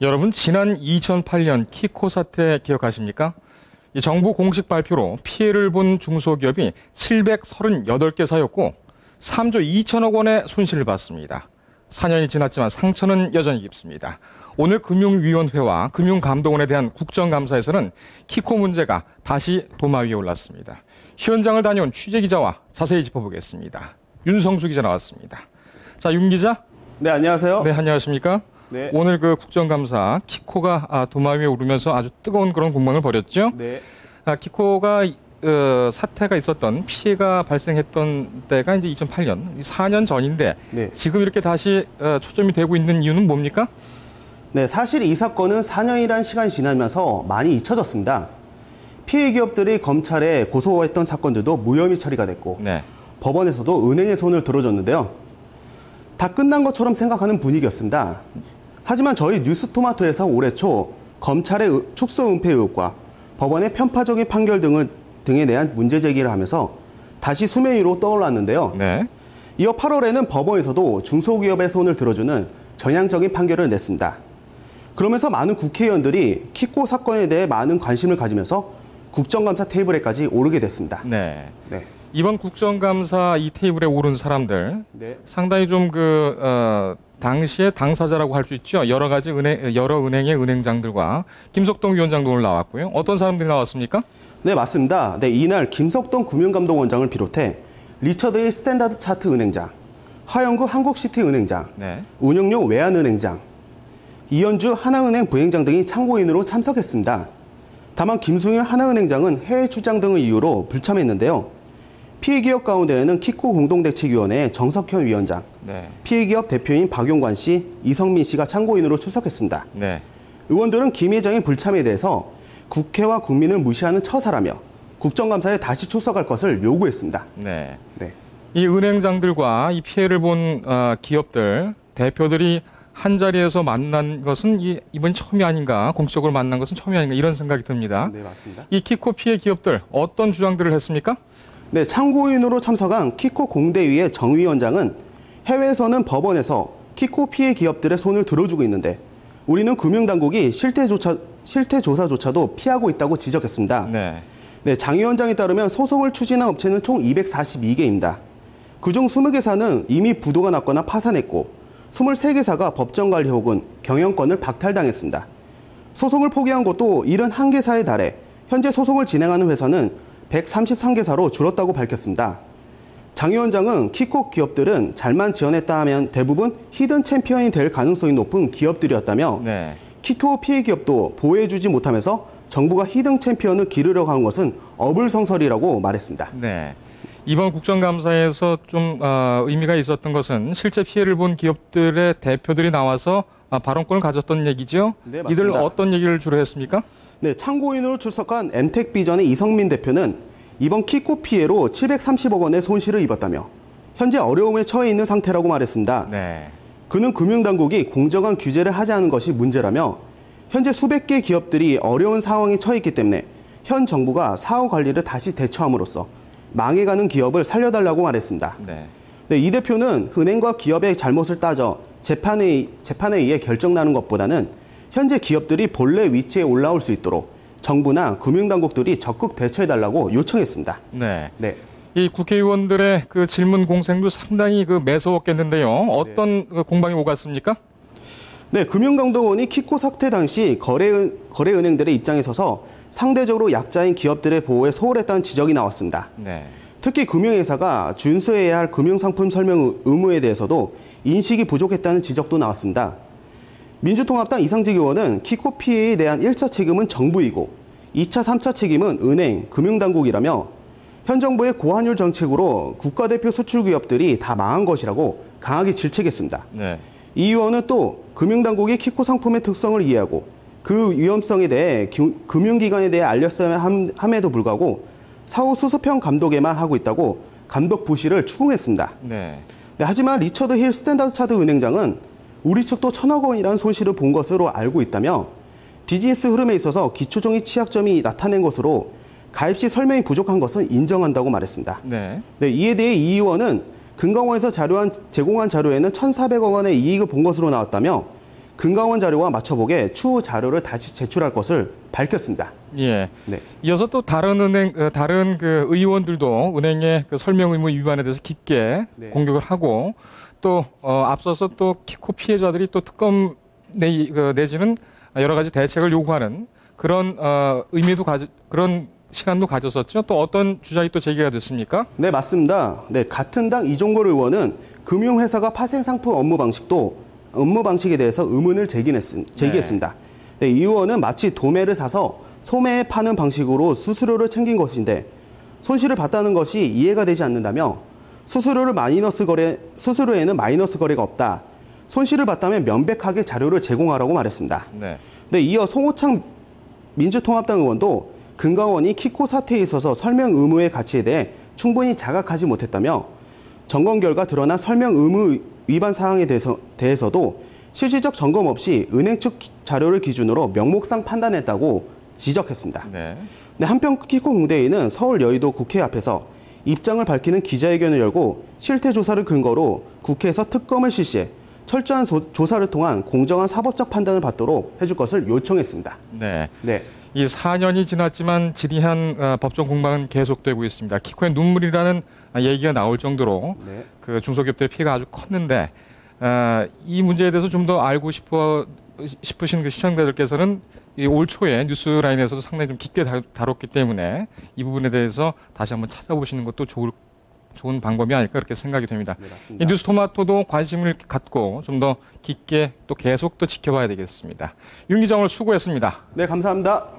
여러분, 지난 2008년 키코 사태 기억하십니까? 정부 공식 발표로 피해를 본 중소기업이 738개사였고 3조 2천억 원의 손실을 봤습니다. 4년이 지났지만 상처는 여전히 깊습니다. 오늘 금융위원회와 금융감독원에 대한 국정감사에서는 키코 문제가 다시 도마 위에 올랐습니다. 현장을 다녀온 취재기자와 자세히 짚어보겠습니다. 윤성수 기자 나왔습니다. 자, 윤 기자. 네, 안녕하세요. 네, 안녕하십니까? 네. 오늘 그 국정감사 키코가 도마 위에 오르면서 아주 뜨거운 그런 공방을 벌였죠. 네. 키코가 사태가 있었던 피해가 발생했던 때가 이제 2008년, 4년 전인데 네. 지금 이렇게 다시 초점이 되고 있는 이유는 뭡니까? 네, 사실 이 사건은 4년이라는 시간이 지나면서 많이 잊혀졌습니다. 피해 기업들이 검찰에 고소했던 사건들도 무혐의 처리가 됐고 네. 법원에서도 은행의 손을 들어줬는데요. 다 끝난 것처럼 생각하는 분위기였습니다. 하지만 저희 뉴스토마토에서 올해 초 검찰의 축소 은폐 의혹과 법원의 편파적인 판결 등에 대한 문제 제기를 하면서 다시 수면 위로 떠올랐는데요. 네. 이어 8월에는 법원에서도 중소기업의 손을 들어주는 전향적인 판결을 냈습니다. 그러면서 많은 국회의원들이 키코 사건에 대해 많은 관심을 가지면서 국정감사 테이블에까지 오르게 됐습니다. 네. 네. 이번 국정감사 이 테이블에 오른 사람들 네. 상당히 좀 당시의 당사자라고 할 수 있죠. 여러 은행의 은행장들과 김석동 위원장도 오늘 나왔고요. 어떤 사람들이 나왔습니까? 네, 맞습니다. 네, 이날 김석동 금융감독원장을 비롯해 리처드 스탠다드 차트 은행장, 화영구 한국시티 은행장, 네. 운영용 외환은행장, 이현주 하나은행 부행장 등이 참고인으로 참석했습니다. 다만 김승윤 하나은행장은 해외 출장 등을 이유로 불참했는데요. 피해기업 가운데에는 키코 공동대책위원회 정석현 위원장, 네. 피해기업 대표인 박용관 씨, 이성민 씨가 참고인으로 출석했습니다. 네. 의원들은 김 회장의 불참에 대해서 국회와 국민을 무시하는 처사라며 국정감사에 다시 출석할 것을 요구했습니다. 네. 네. 이 은행장들과 이 피해를 본 기업들 대표들이 한 자리에서 만난 것은 이번이 처음이 아닌가, 공식적으로 만난 것은 처음이 아닌가 이런 생각이 듭니다. 네, 맞습니다. 이 키코 피해 기업들 어떤 주장들을 했습니까? 네, 참고인으로 참석한 키코 공대위의 정 위원장은 해외에서는 법원에서 키코 피해 기업들의 손을 들어주고 있는데 우리는 금융당국이 실태조사조차도 피하고 있다고 지적했습니다. 네. 네, 장 위원장에 따르면 소송을 추진한 업체는 총 242개입니다. 그중 20개사는 이미 부도가 났거나 파산했고 23개사가 법정관리 혹은 경영권을 박탈당했습니다. 소송을 포기한 곳도 71개사에 달해 현재 소송을 진행하는 회사는 133개사로 줄었다고 밝혔습니다. 장 위원장은 키코 기업들은 잘만 지원했다 하면 대부분 히든 챔피언이 될 가능성이 높은 기업들이었다며 네. 키코 피해 기업도 보호해주지 못하면서 정부가 히든 챔피언을 기르려고 하는 것은 어불성설이라고 말했습니다. 네. 이번 국정감사에서 좀 의미가 있었던 것은 실제 피해를 본 기업들의 대표들이 나와서 발언권을 가졌던 얘기죠. 네, 맞습니다. 이들 어떤 얘기를 주로 했습니까? 네, 참고인으로 출석한 엠텍비전의 이성민 대표는 이번 키코 피해로 730억 원의 손실을 입었다며 현재 어려움에 처해 있는 상태라고 말했습니다. 네. 그는 금융당국이 공정한 규제를 하지 않은 것이 문제라며 현재 수백 개 기업들이 어려운 상황에 처해 있기 때문에 현 정부가 사후 관리를 다시 대처함으로써 망해가는 기업을 살려달라고 말했습니다. 네. 네, 이 대표는 은행과 기업의 잘못을 따져 재판에 의해 결정나는 것보다는 현재 기업들이 본래 위치에 올라올 수 있도록 정부나 금융당국들이 적극 대처해달라고 요청했습니다. 네. 네. 이 국회의원들의 그 질문 공생도 상당히 매서웠겠는데요. 어떤 공방이 오갔습니까? 네, 금융감독원이 키코 사태 당시 거래은행들의 입장에 서서 상대적으로 약자인 기업들의 보호에 소홀했다는 지적이 나왔습니다. 네. 특히 금융회사가 준수해야 할 금융상품 설명 의무에 대해서도 인식이 부족했다는 지적도 나왔습니다. 민주통합당 이상직 의원은 키코 피해에 대한 1차 책임은 정부이고 2차, 3차 책임은 은행, 금융당국이라며 현 정부의 고환율 정책으로 국가대표 수출기업들이 다 망한 것이라고 강하게 질책했습니다. 네. 이 의원은 또 금융당국이 키코 상품의 특성을 이해하고 그 위험성에 대해 금융기관에 대해 알렸어야 함에도 불구하고 사후 수습형 감독에만 하고 있다고 감독 부실을 추궁했습니다. 네. 네, 하지만 리처드 힐 스탠다드 차트 은행장은 우리 측도 1,000억 원이라는 손실을 본 것으로 알고 있다며 비즈니스 흐름에 있어서 기초적인 취약점이 나타낸 것으로 가입 시 설명이 부족한 것은 인정한다고 말했습니다. 네. 네, 이에 대해 이 의원은 금감원에서 제공한 자료에는 1,400억 원의 이익을 본 것으로 나왔다며 금강원 자료와 맞춰보게 추후 자료를 다시 제출할 것을 밝혔습니다. 예. 네. 이어서 또 다른 그 의원들도 은행의 그 설명 의무 위반에 대해서 깊게 네. 공격을 하고 또 앞서서 또 키코 피해자들이 또 특검 내지는 여러 가지 대책을 요구하는 그런 그런 시간도 가졌었죠. 또 어떤 주장이 또 제기가 됐습니까? 네, 맞습니다. 네, 같은 당 이종걸 의원은 금융회사가 파생 상품 업무 방식에 대해서 의문을 제기했습니다. 네, 이 의원은 마치 도매를 사서 소매에 파는 방식으로 수수료를 챙긴 것인데 손실을 봤다는 것이 이해가 되지 않는다며 수수료에는 마이너스 거래가 없다. 손실을 봤다면 명백하게 자료를 제공하라고 말했습니다. 네. 네, 이어 송호창 민주통합당 의원도 금강원이 키코 사태에 있어서 설명 의무의 가치에 대해 충분히 자각하지 못했다며 점검 결과 드러난 설명 의무 위반 사항에 대해서도 실질적 점검 없이 은행 측 자료를 기준으로 명목상 판단했다고 지적했습니다. 네. 네, 한편 키코 공대회는 서울 여의도 국회 앞에서 입장을 밝히는 기자회견을 열고 실태 조사를 근거로 국회에서 특검을 실시해 철저한 조사를 통한 공정한 사법적 판단을 받도록 해줄 것을 요청했습니다. 네. 네. 이 4년이 지났지만 지리한 법정 공방은 계속되고 있습니다. 키코의 눈물이라는 얘기가 나올 정도로 네. 그 중소기업들의 피해가 아주 컸는데 이 문제에 대해서 좀 더 알고 싶으신 그 시청자들께서는 이 올 초에 뉴스라인에서도 상당히 좀 깊게 다뤘기 때문에 이 부분에 대해서 다시 한번 찾아보시는 것도 좋은 방법이 아닐까 그렇게 생각이 됩니다. 네, 맞습니다. 이 뉴스토마토도 관심을 갖고 좀 더 깊게 또 계속 또 지켜봐야 되겠습니다. 윤 기자 오늘 수고했습니다. 네, 감사합니다.